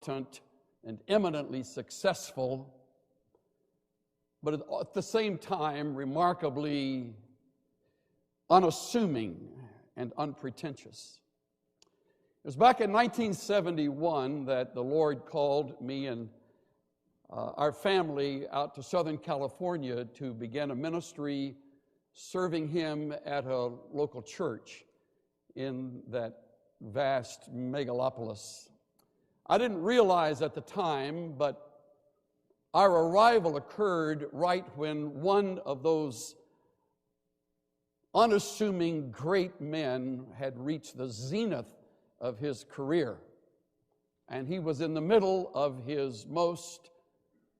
competent and eminently successful, but at the same time remarkably unassuming and unpretentious. It was back in 1971 that the Lord called me and our family out to Southern California to begin a ministry serving Him at a local church in that vast megalopolis. I didn't realize at the time, but our arrival occurred right when one of those unassuming great men had reached the zenith of his career. And he was in the middle of his most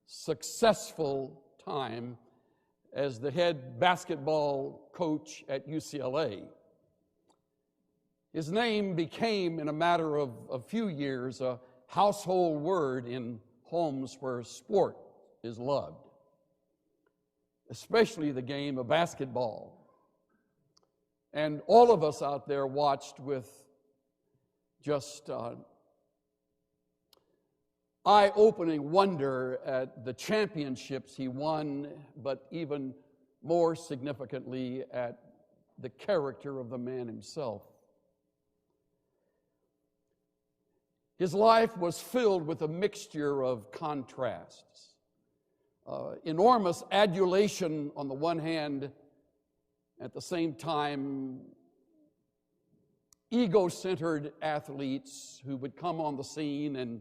successful time as the head basketball coach at UCLA. His name became, in a matter of a few years, a household word in homes where sport is loved, especially the game of basketball. And all of us out there watched with just eye-opening wonder at the championships he won, but even more significantly at the character of the man himself. His life was filled with a mixture of contrasts. Enormous adulation on the one hand, at the same time, ego-centered athletes who would come on the scene and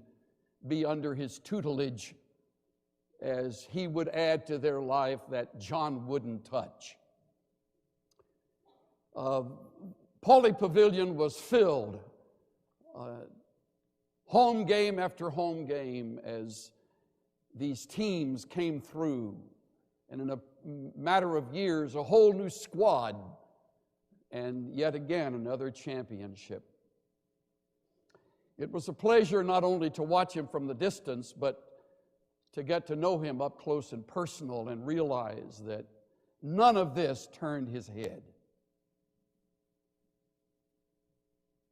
be under his tutelage as he would add to their life that John Wooden touch. Pauley Pavilion was filled, home game after home game, as these teams came through. And in a matter of years, a whole new squad, and yet again another championship. It was a pleasure not only to watch him from the distance, but to get to know him up close and personal and realize that none of this turned his head.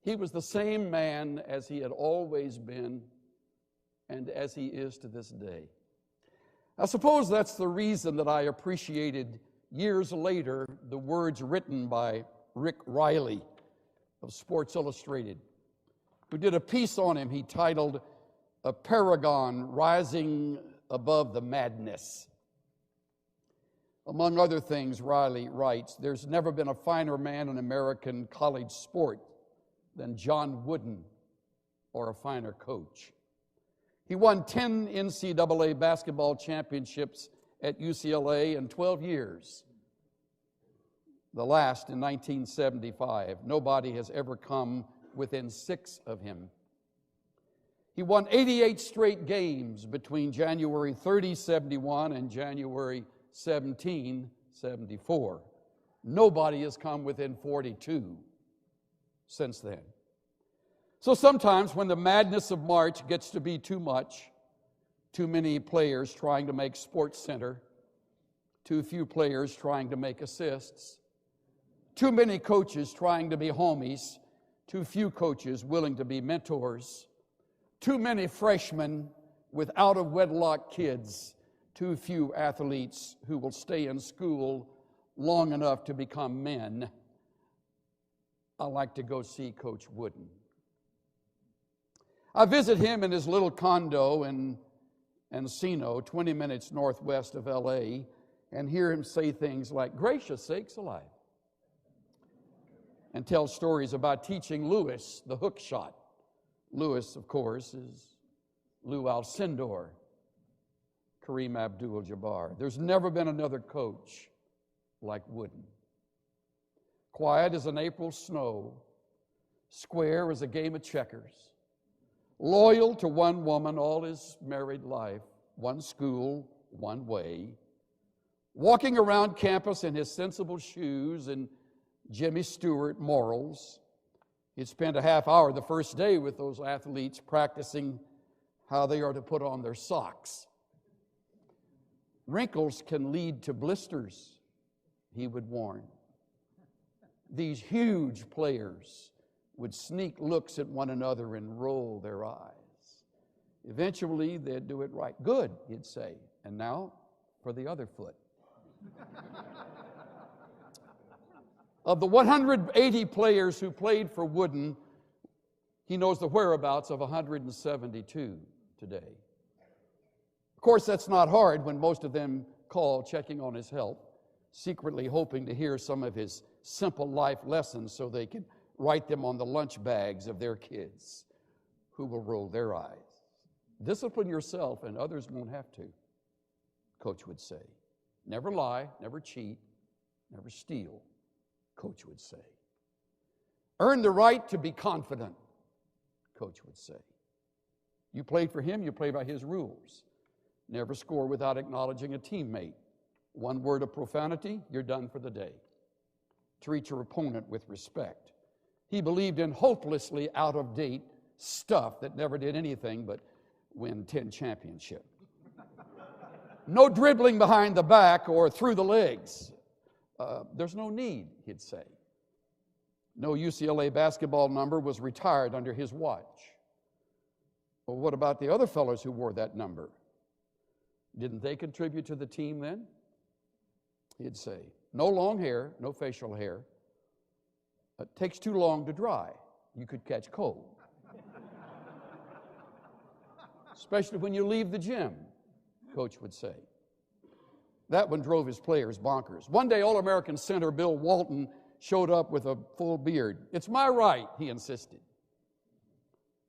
He was the same man as he had always been and as he is to this day. I suppose that's the reason that I appreciated years later the words written by Rick Riley of Sports Illustrated, who did a piece on him he titled, "A Paragon Rising Above the Madness." Among other things, Riley writes, "There's never been a finer man in American college sport than John Wooden, or a finer coach. He won 10 NCAA basketball championships at UCLA in 12 years, the last in 1975. Nobody has ever come within 6 of him. He won 88 straight games between January 30, 71 and January 17, 74. Nobody has come within 42 since then. So sometimes when the madness of March gets to be too much, too many players trying to make Sports Center, too few players trying to make assists, too many coaches trying to be homies, too few coaches willing to be mentors, too many freshmen with out-of-wedlock kids, too few athletes who will stay in school long enough to become men, I like to go see Coach Wooden. I visit him in his little condo in Encino, 20 minutes northwest of L.A., and hear him say things like, "Gracious sakes alive," and tell stories about teaching Lewis the hook shot. Lewis, of course, is Lou Alcindor, Kareem Abdul-Jabbar. There's never been another coach like Wooden. Quiet as an April snow, square as a game of checkers, loyal to one woman all his married life, one school, one way, walking around campus in his sensible shoes and Jimmy Stewart morals. He'd spent a half hour the first day with those athletes practicing how they are to put on their socks. Wrinkles can lead to blisters, he would warn. These huge players would sneak looks at one another and roll their eyes. Eventually, they'd do it right. Good, he'd say. And now, for the other foot. Of the 180 players who played for Wooden, he knows the whereabouts of 172 today. Of course, that's not hard when most of them call checking on his health, secretly hoping to hear some of his simple life lessons so they can write them on the lunch bags of their kids, who will roll their eyes. Discipline yourself and others won't have to, Coach would say. Never lie, never cheat, never steal, Coach would say. Earn the right to be confident, Coach would say. You played for him, you play by his rules. Never score without acknowledging a teammate. One word of profanity, you're done for the day. Treat your opponent with respect. He believed in hopelessly out-of-date stuff that never did anything but win 10 championships. No dribbling behind the back or through the legs. There's no need, he'd say. No UCLA basketball number was retired under his watch. Well, what about the other fellows who wore that number? Didn't they contribute to the team then? He'd say, no long hair, no facial hair. It takes too long to dry. You could catch cold. Especially when you leave the gym, Coach would say. That one drove his players bonkers. One day, All-American center Bill Walton showed up with a full beard. It's my right, he insisted.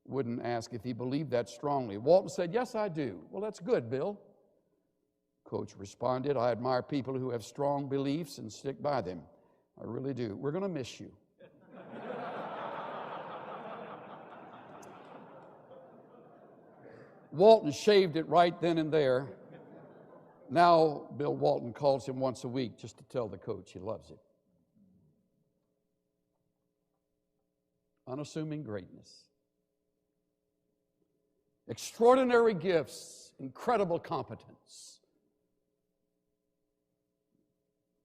Wooden ask if he believed that strongly. Walton said, yes, I do. Well, that's good, Bill. Coach responded, I admire people who have strong beliefs and stick by them. I really do. We're going to miss you. Walton shaved it right then and there. Now, Bill Walton calls him once a week just to tell the coach he loves it. Unassuming greatness. Extraordinary gifts, incredible competence.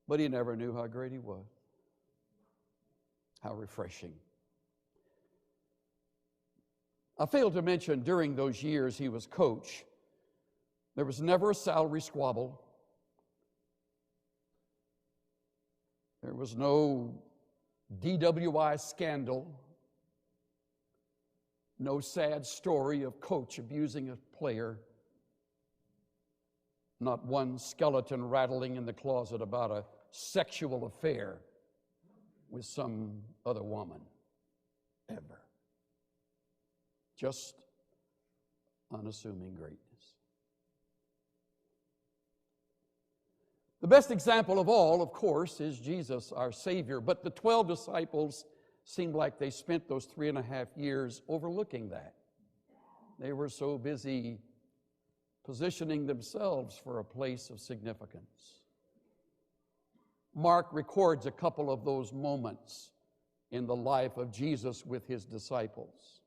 But he never knew how great he was. How refreshing. I failed to mention during those years he was coach, there was never a salary squabble. There was no DWI scandal. No sad story of coach abusing a player. Not one skeleton rattling in the closet about a sexual affair with some other woman. Ever. Just unassuming greatness. The best example of all, of course, is Jesus, our Savior. But the 12 disciples seemed like they spent those 3.5 years overlooking that. They were so busy positioning themselves for a place of significance. Mark records a couple of those moments in the life of Jesus with his disciples.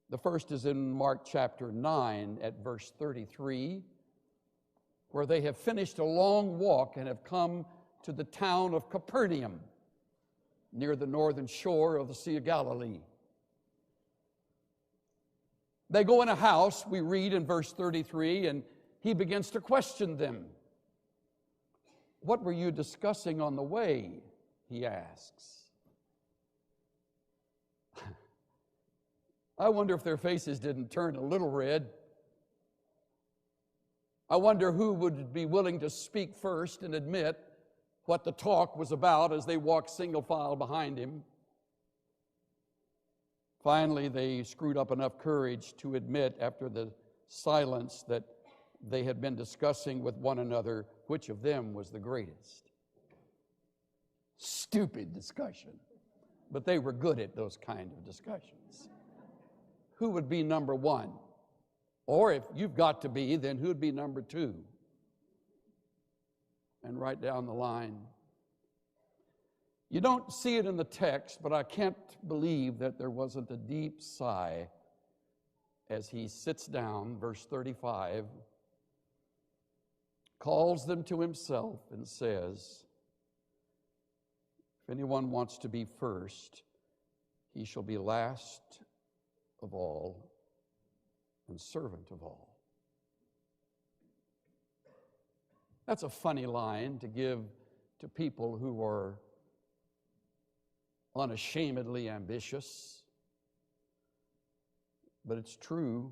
The first is in Mark chapter 9 at verse 33, where they have finished a long walk and have come to the town of Capernaum, near the northern shore of the Sea of Galilee. They go in a house, we read in verse 33, and he begins to question them. What were you discussing on the way? He asks. I wonder if their faces didn't turn a little red. I wonder who would be willing to speak first and admit what the talk was about as they walked single file behind him. Finally, they screwed up enough courage to admit after the silence that they had been discussing with one another which of them was the greatest. Stupid discussion, but they were good at those kind of discussions. Who would be number one? Or if you've got to be, then who would be number two? And right down the line. You don't see it in the text, but I can't believe that there wasn't a deep sigh as he sits down, verse 35, calls them to himself and says, if anyone wants to be first, he shall be last of all and and servant of all. That's a funny line to give to people who are unashamedly ambitious, but it's true.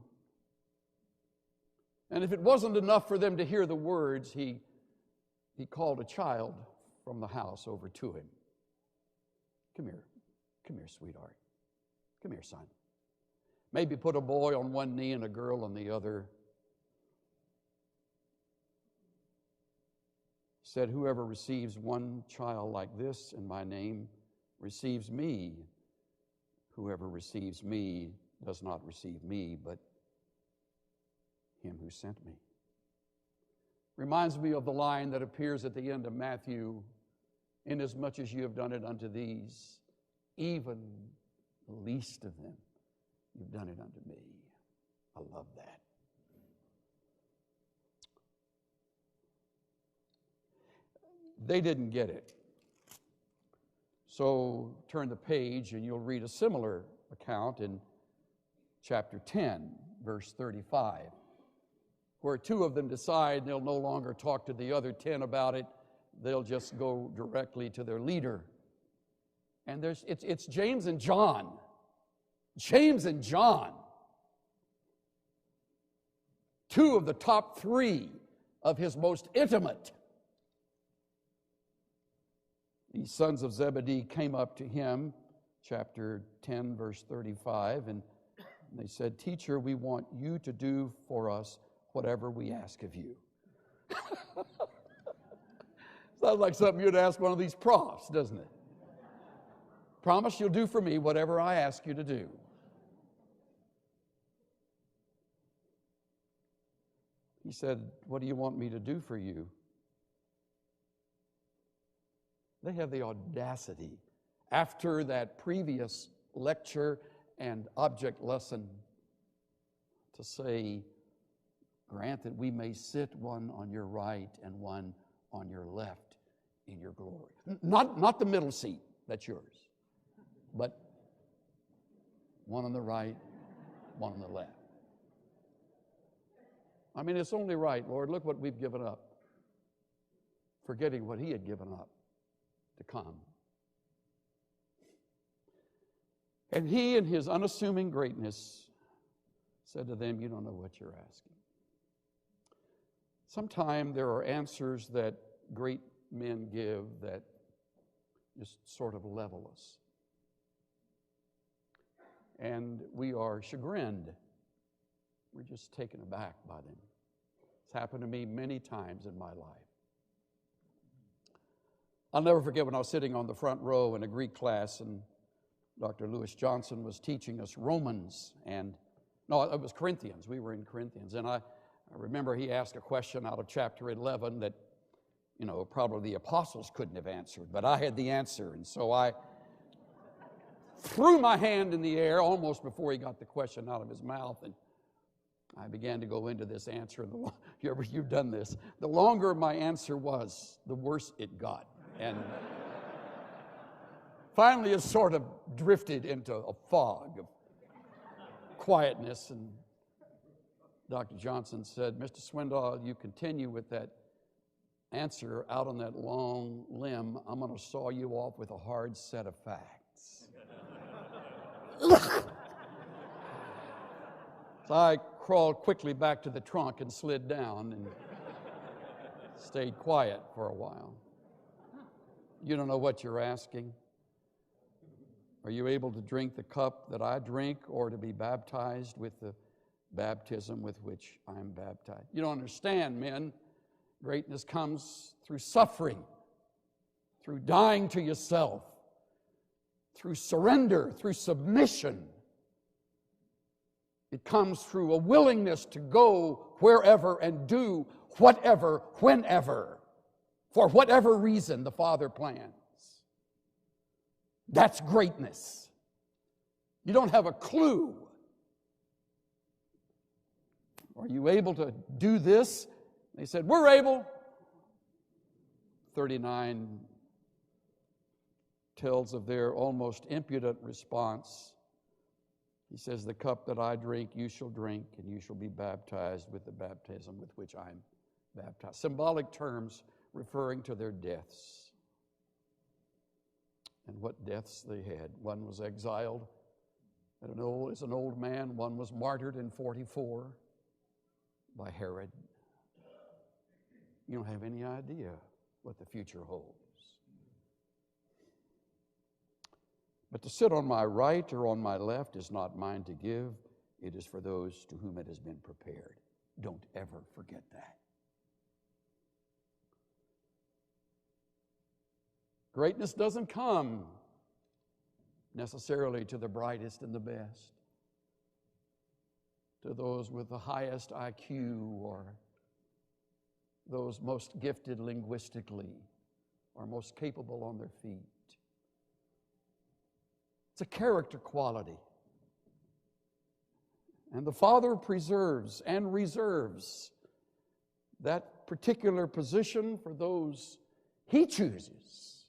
And if it wasn't enough for them to hear the words, he called a child from the house over to him. Come here, sweetheart. Come here, son. Maybe put a boy on one knee and a girl on the other. Said, whoever receives one child like this in my name receives me. Whoever receives me does not receive me, but him who sent me. Reminds me of the line that appears at the end of Matthew, inasmuch as you have done it unto these, even the least of them, you've done it unto me. I love that. They didn't get it. So turn the page and you'll read a similar account in chapter 10, verse 35, where two of them decide they'll no longer talk to the other 10 about it. They'll just go directly to their leader. And it's James and John. James and John. Two of the top three of his most intimate. These sons of Zebedee came up to him, chapter 10, verse 35, and they said, Teacher, we want you to do for us whatever we ask of you. Sounds like something you'd ask one of these profs, doesn't it? Promise you'll do for me whatever I ask you to do. He said, what do you want me to do for you? They have the audacity, after that previous lecture and object lesson, to say, grant that we may sit one on your right and one on your left in your glory. Not the middle seat, that's yours, but one on the right, one on the left. I mean, it's only right, Lord, look what we've given up, forgetting what he had given up to come. And he, in his unassuming greatness, said to them, you don't know what you're asking. Sometimes there are answers that great men give that just sort of level us. And we are chagrined. We're just taken aback by them. It's happened to me many times in my life. I'll never forget when I was sitting on the front row in a Greek class and Dr. Lewis Johnson was teaching us Romans, it was Corinthians. We were in Corinthians. And I remember he asked a question out of chapter 11 that, probably the apostles couldn't have answered, but I had the answer. And so I threw my hand in the air almost before he got the question out of his mouth, and I began to go into this answer. You've done this. The longer my answer was, the worse it got. And finally it sort of drifted into a fog of quietness. And Dr. Johnson said, Mr. Swindoll, you continue with that answer out on that long limb, I'm going to saw you off with a hard set of facts. So I crawled quickly back to the trunk and slid down and stayed quiet for a while. You don't know what you're asking. Are you able to drink the cup that I drink, or to be baptized with the baptism with which I am baptized? You don't understand, men. Greatness comes through suffering, through dying to yourself, through surrender, through submission. It comes through a willingness to go wherever and do whatever, whenever, for whatever reason the Father plans. That's greatness. You don't have a clue. Are you able to do this? They said, we're able. 39 tells of their almost impudent response. He says, the cup that I drink, you shall drink, and you shall be baptized with the baptism with which I'm baptized. Symbolic terms referring to their deaths. And what deaths they had. One was exiled as an old man. One was martyred in 44 by Herod. You don't have any idea what the future holds. But to sit on my right or on my left is not mine to give. It is for those to whom it has been prepared. Don't ever forget that. Greatness doesn't come necessarily to the brightest and the best, to those with the highest IQ or those most gifted linguistically or most capable on their feet. It's a character quality. And the Father preserves and reserves that particular position for those He chooses.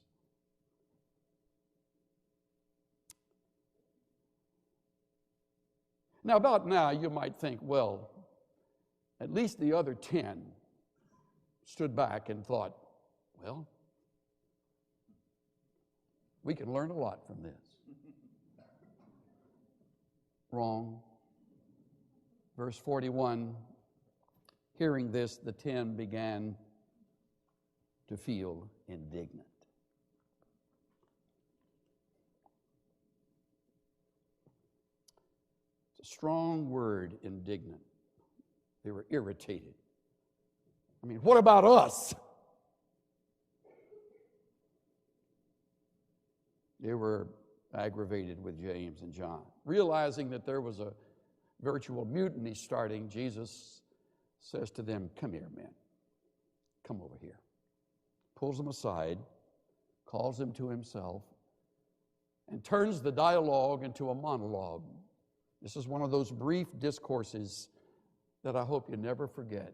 Now, about now, you might think, well, at least the other 10 stood back and thought, well, we can learn a lot from this. Wrong. Verse 41, hearing this, the 10 began to feel indignant. It's a strong word, indignant. They were irritated. I mean, what about us? They were aggravated with James and John. Realizing that there was a virtual mutiny starting, Jesus says to them, come here, men. Come over here. Pulls them aside, calls them to himself, and turns the dialogue into a monologue. This is one of those brief discourses that I hope you never forget.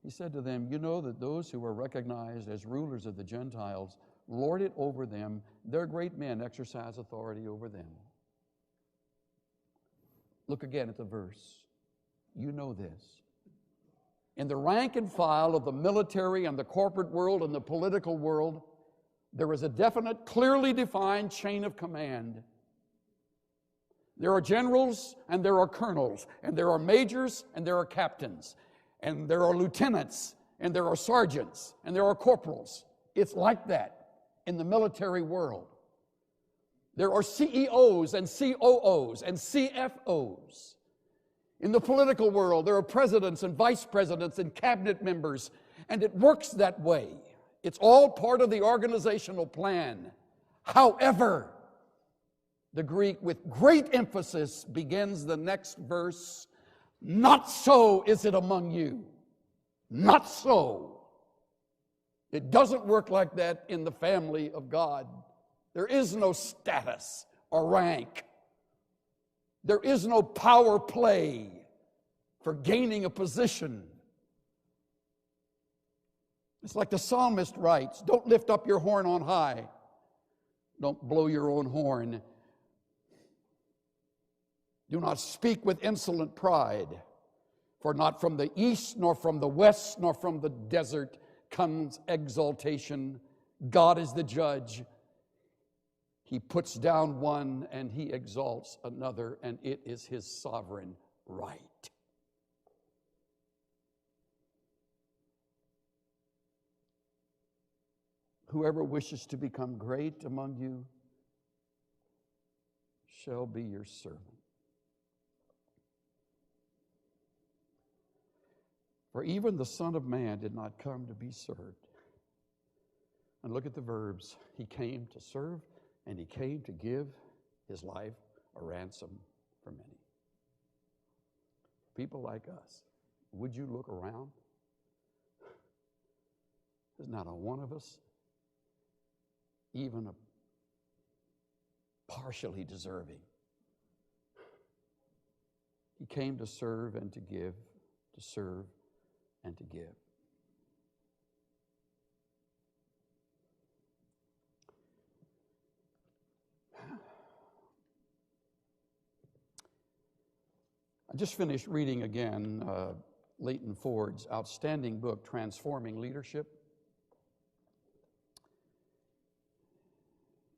He said to them, you know that those who are recognized as rulers of the Gentiles lord it over them. Their great men exercise authority over them. Look again at the verse. You know this. In the rank and file of the military and the corporate world and the political world, there is a definite, clearly defined chain of command. There are generals and there are colonels, and there are majors and there are captains, and there are lieutenants and there are sergeants and there are corporals. It's like that in the military world. There are CEOs and COOs and CFOs. In the political world, there are presidents and vice presidents and cabinet members, and it works that way. It's all part of the organizational plan. However, the Greek, with great emphasis, begins the next verse, not so is it among you. Not so. It doesn't work like that in the family of God. There is no status or rank. There is no power play for gaining a position. It's like the psalmist writes, don't lift up your horn on high. Don't blow your own horn. Do not speak with insolent pride, for not from the east, nor from the west, nor from the desert comes exaltation. God is the judge. He puts down one and he exalts another, and it is his sovereign right. Whoever wishes to become great among you shall be your servant. For even the Son of Man did not come to be served. And look at the verbs. He came to serve, and he came to give his life a ransom for many. People like us, would you look around? There's not a one of us, even a partially deserving. He came to serve and to give, to serve and to give. I just finished reading again Leighton Ford's outstanding book, Transforming Leadership.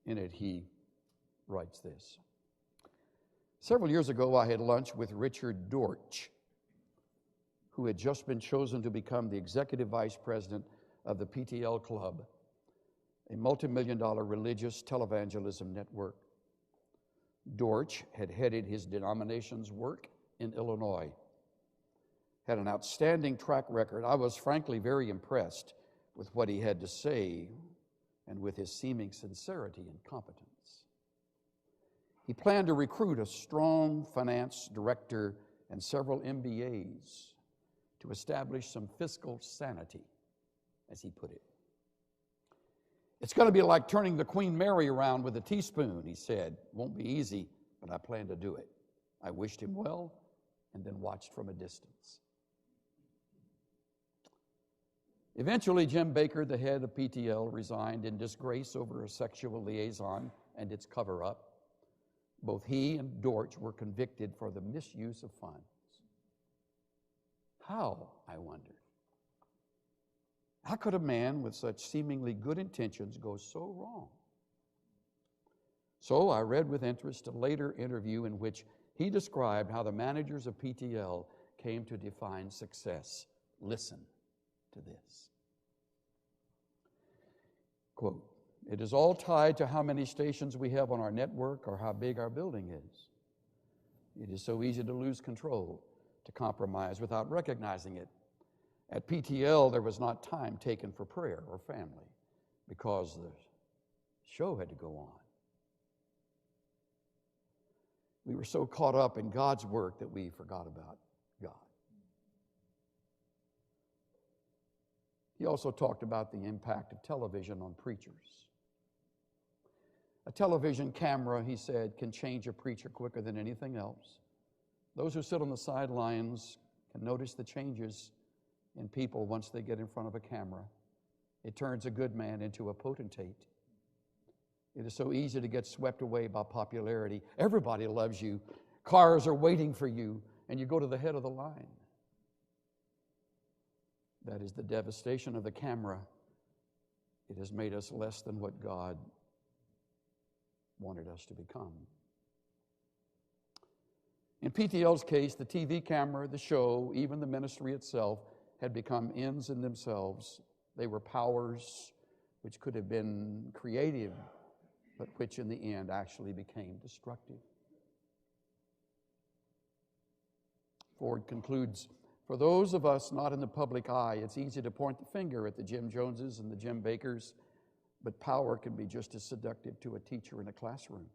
In it, he writes this. Several years ago, I had lunch with Richard Dortch, who had just been chosen to become the executive vice president of the PTL Club, a multi-million-dollar religious televangelism network. Dortch had headed his denomination's work in Illinois, had an outstanding track record. I was frankly very impressed with what he had to say and with his seeming sincerity and competence. He planned to recruit a strong finance director and several MBAs to establish some fiscal sanity, as he put it. It's going to be like turning the Queen Mary around with a teaspoon, he said. Won't be easy, but I plan to do it. I wished him well and then watched from a distance. Eventually, Jim Baker, the head of PTL, resigned in disgrace over a sexual liaison and its cover-up. Both he and Dortch were convicted for the misuse of funds. How, I wondered? How could a man with such seemingly good intentions go so wrong? So I read with interest a later interview in which he described how the managers of PTL came to define success. Listen to this. Quote, "It is all tied to how many stations we have on our network or how big our building is. It is so easy to lose control, to compromise without recognizing it. At PTL, there was not time taken for prayer or family because the show had to go on. We were so caught up in God's work that we forgot about God." He also talked about the impact of television on preachers. A television camera, he said, can change a preacher quicker than anything else. Those who sit on the sidelines can notice the changes in people once they get in front of a camera. It turns a good man into a potentate. It is so easy to get swept away by popularity. Everybody loves you. Cars are waiting for you, and you go to the head of the line. That is the devastation of the camera. It has made us less than what God wanted us to become. In PTL's case, the TV camera, the show, even the ministry itself had become ends in themselves. They were powers which could have been creative, but which in the end actually became destructive. Ford concludes, "For those of us not in the public eye, it's easy to point the finger at the Jim Joneses and the Jim Bakers, but power can be just as seductive to a teacher in a classroom.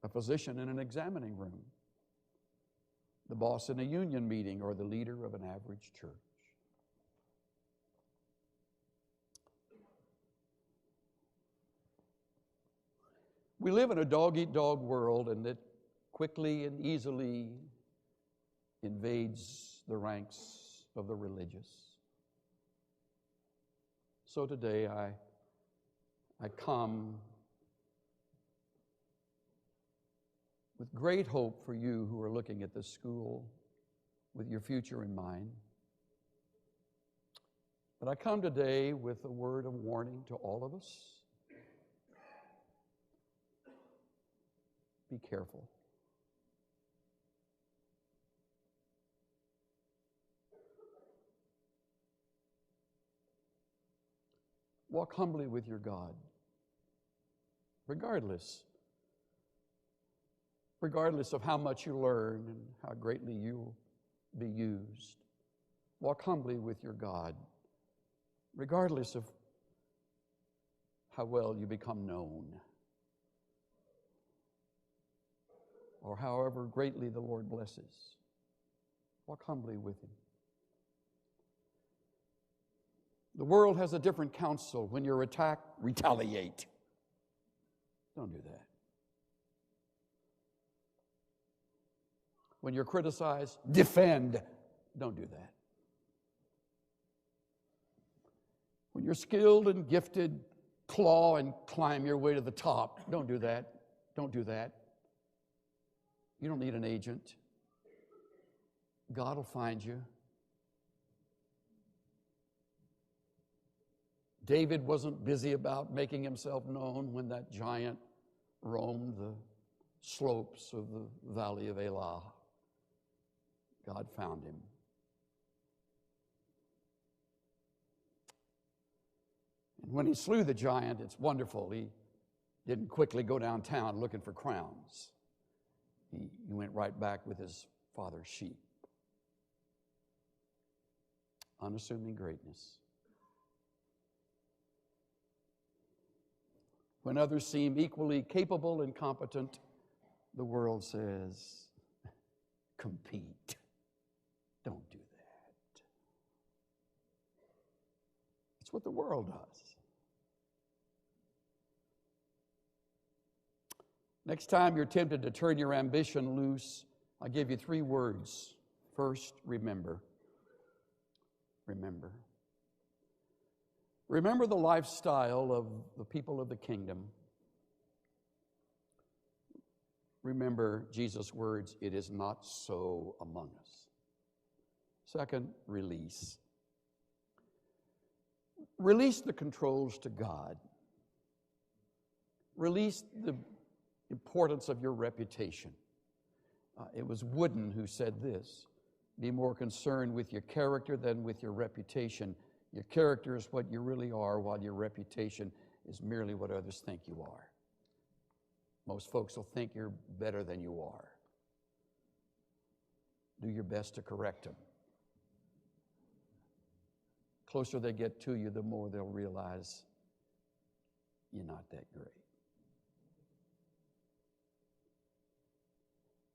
A physician in an examining room, the boss in a union meeting, or the leader of an average church." We live in a dog-eat-dog world, and it quickly and easily invades the ranks of the religious. So today I come with great hope for you who are looking at this school with your future in mind. But I come today with a word of warning to all of us. Be careful. Walk humbly with your God, regardless of how much you learn and how greatly you'll be used. Walk humbly with your God, regardless of how well you become known, or however greatly the Lord blesses. Walk humbly with Him. The world has a different counsel. When you're attacked, retaliate. Don't do that. When you're criticized, defend. Don't do that. When you're skilled and gifted, claw and climb your way to the top. Don't do that. Don't do that. You don't need an agent. God will find you. David wasn't busy about making himself known when that giant roamed the slopes of the valley of Elah. God found him. And when he slew the giant, it's wonderful. He didn't quickly go downtown looking for crowns. He went right back with his father's sheep. Unassuming greatness. When others seem equally capable and competent, the world says, compete. Don't do that. It's what the world does. Next time you're tempted to turn your ambition loose, I'll give you 3 words. First, remember. Remember. Remember the lifestyle of the people of the kingdom. Remember Jesus' words, it is not so among us. Second, release. Release the controls to God. Release the importance of your reputation. It was Wooden who said this, be more concerned with your character than with your reputation. Your character is what you really are, while your reputation is merely what others think you are. Most folks will think you're better than you are. Do your best to correct them. The closer they get to you, the more they'll realize you're not that great.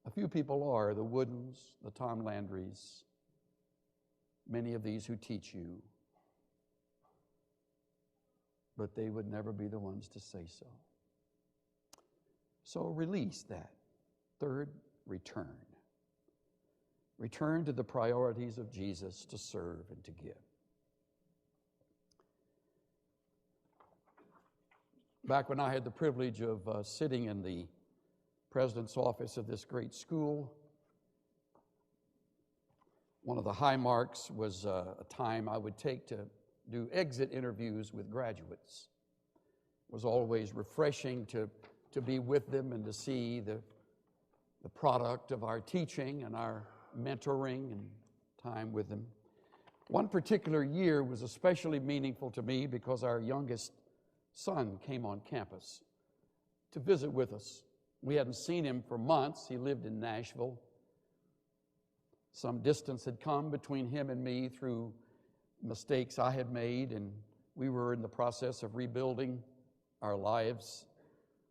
A few people are, the Woodens, the Tom Landrys, many of these who teach you, but they would never be the ones to say so. So release that. Third, return. Return to the priorities of Jesus to serve and to give. Back when I had the privilege of sitting in the president's office of this great school, one of the high marks was a time I would take to do exit interviews with graduates. It was always refreshing to be with them and to see the product of our teaching and our mentoring and time with them. One particular year was especially meaningful to me because our youngest son came on campus to visit with us. We hadn't seen him for months. He lived in Nashville. Some distance had come between him and me through mistakes I had made, and we were in the process of rebuilding our lives.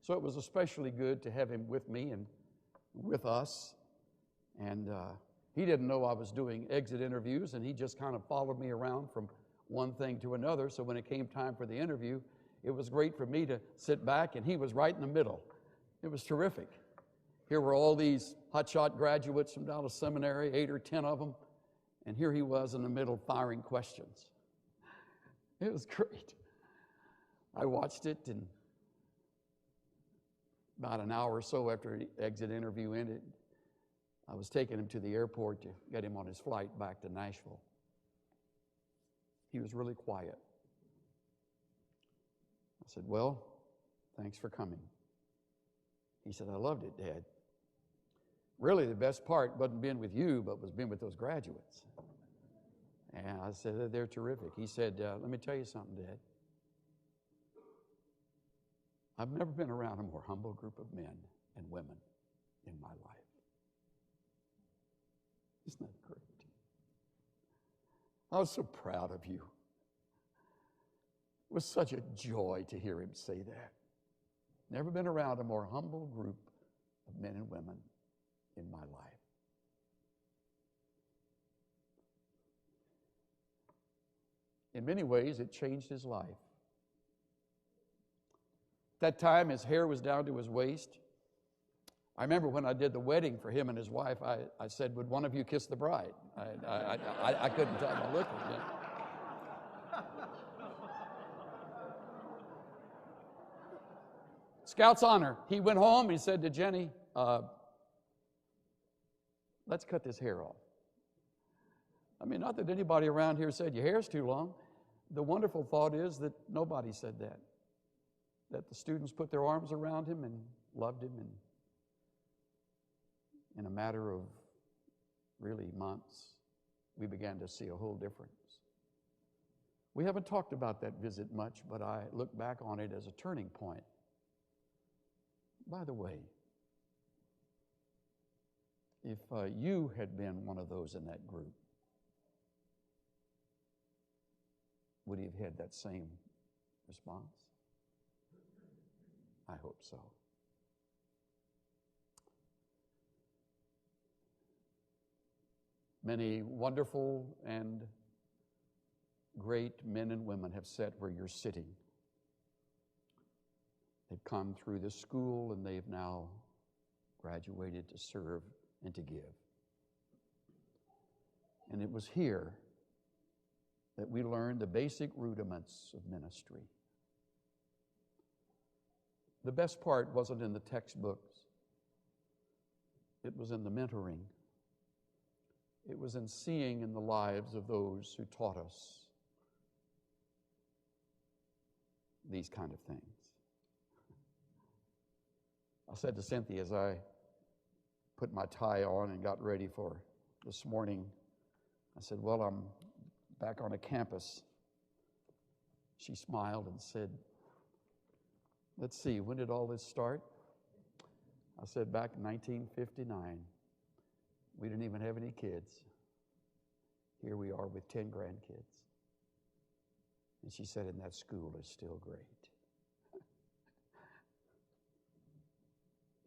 So it was especially good to have him with me and with us. And he didn't know I was doing exit interviews, and he just kind of followed me around from one thing to another. So when it came time for the interview, it was great for me to sit back, and he was right in the middle. It was terrific. Here were all these hotshot graduates from Dallas Seminary, 8 or 10 of them, and here he was in the middle firing questions. It was great. I watched it, and about an hour or so after the exit interview ended, I was taking him to the airport to get him on his flight back to Nashville. He was really quiet. I said, well, thanks for coming. He said, I loved it, Dad. Really, the best part wasn't being with you, but was being with those graduates. And I said, they're terrific. He said, let me tell you something, Dad. I've never been around a more humble group of men and women in my life. Isn't that great? I was so proud of you. It was such a joy to hear him say that. Never been around a more humble group of men and women in my life. In many ways, it changed his life. At that time, his hair was down to his waist. I remember when I did the wedding for him and his wife, I said, would one of you kiss the bride? I couldn't tell by looking. Scout's honor. He went home. He said to Jenny, let's cut this hair off. I mean, not that anybody around here said, your hair's too long. The wonderful thought is that nobody said that. That the students put their arms around him and loved him, and in a matter of really months, we began to see a whole difference. We haven't talked about that visit much, but I look back on it as a turning point. By the way, if you had been one of those in that group, would he have had that same response? I hope so. Many wonderful and great men and women have sat where you're sitting. They've come through this school and they've now graduated to serve and to give. And it was here that we learned the basic rudiments of ministry. The best part wasn't in the textbooks. It was in the mentoring. It was in seeing in the lives of those who taught us these kind of things. I said to Cynthia as I put my tie on and got ready for this morning, I said, well, I'm back on a campus. She smiled and said, let's see, when did all this start? I said, back in 1959. We didn't even have any kids. Here we are with 10 grandkids. And she said, and that school is still great.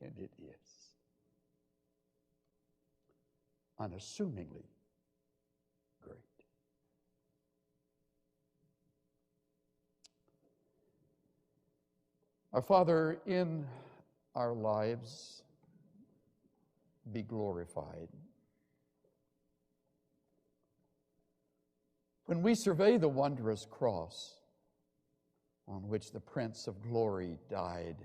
And it is. Unassumingly great. Our Father, in our lives, be glorified. When we survey the wondrous cross on which the Prince of Glory died,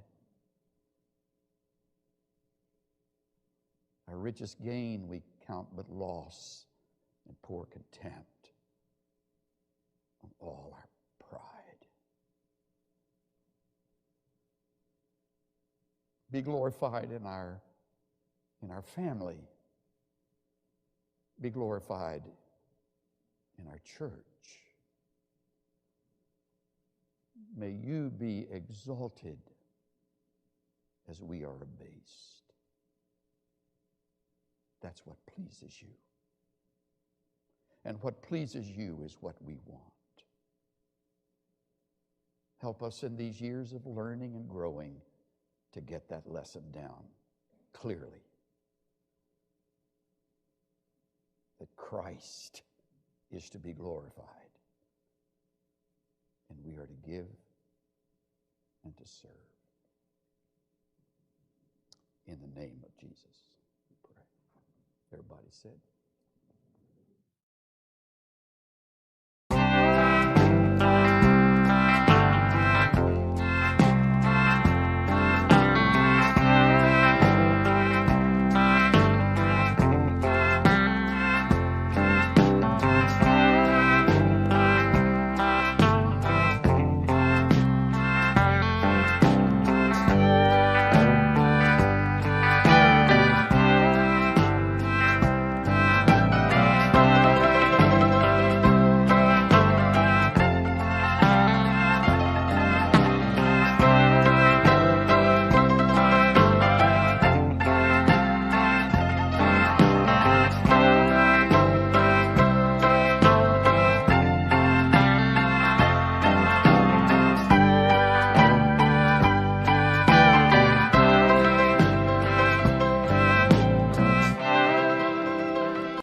our richest gain we count but loss and pour contempt on all our pride. Be glorified in our family. Be glorified in our church. May you be exalted as we are abased. That's what pleases you. And what pleases you is what we want. Help us in these years of learning and growing to get that lesson down clearly. That Christ is to be glorified. And we are to give and to serve. In the name of Jesus, we pray. Everybody said.